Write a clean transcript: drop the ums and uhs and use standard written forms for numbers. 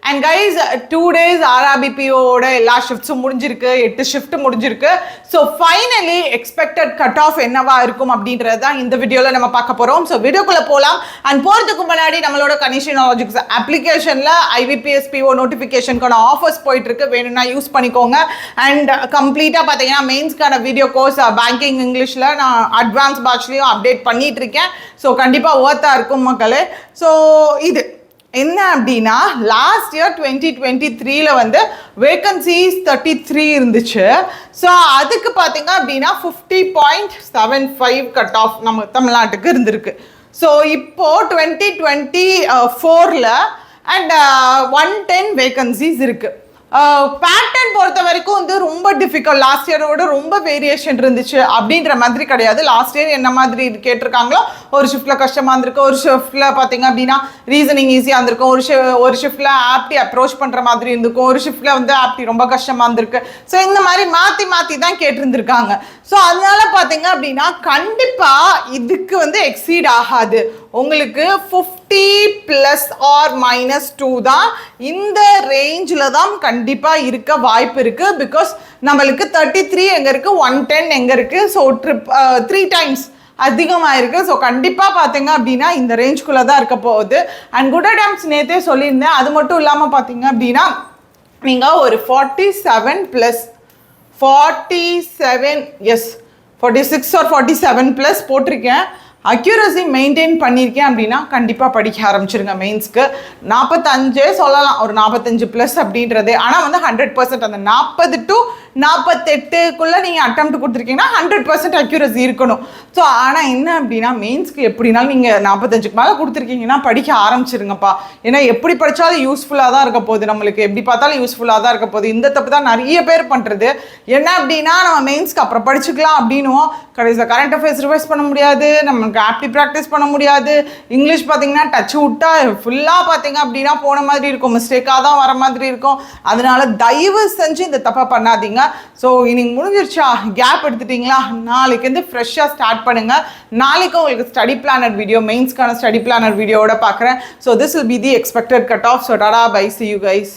And guys 2 days RRBPO-ஓட எல்லா ஷிஃப்ட்ஸும் முடிஞ்சிருக்கு, 8 shift முடிஞ்சிருக்கு. So finally expected cut of என்னவா இருக்கும் அப்படின்றது தான் இந்த வீடியோவில் நம்ம பார்க்க போகிறோம். ஸோ வீடியோக்குள்ளே போகலாம். அண்ட் போகிறதுக்கு முன்னாடி நம்மளோட கனிஷியனாலஜிக்ஸ் அப்ளிகேஷனில் IBPS-PO நோட்டிஃபிகேஷனுக்கான ஆஃபர்ஸ் போயிட்டுருக்கு, வேணும்னா யூஸ் பண்ணிக்கோங்க. அண்ட் கம்ப்ளீட்டாக பார்த்தீங்கன்னா மெயின்ஸ்க்கான வீடியோ கோர்ஸ் பேங்கிங் இங்கிலீஷில் நான் அட்வான்ஸ் பேட்ச்லேயும் அப்டேட் பண்ணிட்டு இருக்கேன். ஸோ கண்டிப்பாக ஒர்த்தாக இருக்கும் மக்களே. ஸோ இது என்ன அப்படின்னா லாஸ்ட் இயர் 2023 வந்து வேகன்சிஸ் 33 இருந்துச்சு. ஸோ அதுக்கு பார்த்தீங்க அப்படின்னா 50.75 கட் ஆஃப் நம்ம தமிழ்நாட்டுக்கு இருந்திருக்கு. ஸோ இப்போது 2024 அண்ட் 110 வேகன்சிஸ் இருக்குது. பேட்டர்ன் பொறுத்த வரைக்கும் வந்து ரொம்ப டிஃபிகல்ட், லாஸ்ட் இயரோட ரொம்ப வேரியேஷன் இருந்துச்சு அப்படின்ற மாதிரி கிடையாது. லாஸ்ட் இயர் என்ன மாதிரி கேட்டிருக்காங்களோ ஒரு ஷிஃப்ட்டில் கஷ்டமாக இருந்திருக்கு, ஒரு ஷிஃப்ட்டில் பார்த்தீங்க அப்படின்னா ரீசனிங் ஈஸியாக இருந்திருக்கும், ஒரு ஷிஃப்ட்டில் ஆப்டி அப்ரோச் பண்ணுற மாதிரி இருந்திருக்கும், ஒரு ஷிஃப்ட்டில் வந்து ஆப்டி ரொம்ப கஷ்டமாக இருந்திருக்கு. ஸோ இந்த மாதிரி மாற்றி மாற்றி தான் கேட்டிருந்துருக்காங்க. ஸோ அதனால பார்த்தீங்க அப்படின்னா கண்டிப்பாக இதுக்கு வந்து எக்ஸீட் ஆகாது. உங்களுக்கு 50 ± 2 தான் இந்த ரேஞ்சில் தான் கண்டிப்பாக இருக்க வாய்ப்பு இருக்குது. பிகாஸ் நம்மளுக்கு 33 எங்கே இருக்குது, 110 எங்கே இருக்குது. ஸோ 3 times அதிகமாக இருக்குது. ஸோ கண்டிப்பாக பார்த்தீங்க அப்படின்னா இந்த ரேஞ்சுக்குள்ளே தான் இருக்க போகுது. அண்ட் குட் அட்டம்ப்ட்ஸ் நேற்றே சொல்லியிருந்தேன். அது மட்டும் இல்லாமல் பார்த்தீங்க அப்படின்னா நீங்கள் ஒரு 46 or 47+ போட்டிருக்கேன். அக்யூரசி மெயின்டைன் பண்ணியிருக்கேன் அப்படின்னா கண்டிப்பாக படிக்க ஆரம்பிச்சிருங்க. மெயின்ஸ்க்கு 45 சொல்லலாம், ஒரு 45+ அப்படின்றதே. ஆனால் வந்து 100% அந்த 40 to 48க்குள்ளே நீங்கள் அட்டெம்ப்ட் கொடுத்துருக்கீங்கன்னா 100% அக்யூரசி இருக்கணும். ஸோ ஆனால் என்ன அப்படின்னா மெயின்ஸ்க்கு எப்படினாலும் நீங்கள் 45க்கு மேலே கொடுத்துருக்கீங்கன்னா படிக்க ஆரம்பிச்சிருங்கப்பா. ஏன்னா எப்படி படித்தாலும் யூஸ்ஃபுல்லாக தான் இருக்க போகுது, நம்மளுக்கு எப்படி பார்த்தாலும் யூஸ்ஃபுல்லாக தான் இருக்க போகுது. இந்த தப்பு தான் நிறைய பேர் பண்ணுறது. என்ன அப்படின்னா நம்ம மெயின்ஸ்க்கு அப்புறம் படிச்சுக்கலாம் அப்படின்னுவோம், கடைசியில் கரண்ட் அஃபேர்ஸ் ரிவைஸ் பண்ண முடியாது, நமக்கு ஆப்டி ப்ராக்டிஸ் பண்ண முடியாது. இங்கிலீஷ் பார்த்தீங்கன்னா டச் விட்டா ஃபுல்லாக பார்த்தீங்க அப்படின்னா போன மாதிரி இருக்கும், மிஸ்டேக்காக தான் வர மாதிரி இருக்கும். அதனால தயவு செஞ்சு இந்த தப்பை பண்ணாதீங்க. ஸோ இன்னைக்கு முடிஞ்சிருச்சா, கேப் எடுத்துட்டிங்களா, நாளைக்கு வந்து ஃப்ரெஷ்ஷாக ஸ்டார்ட் பண்ணுங்கள். நாளைக்கு உங்களுக்கு ஸ்டடி பிளானர் வீடியோ, மெயின்ஸ்க்கான ஸ்டடி பிளானர் வீடியோவோட பார்க்குறேன். So this will be the expected cut off. So tata, bye, see you guys.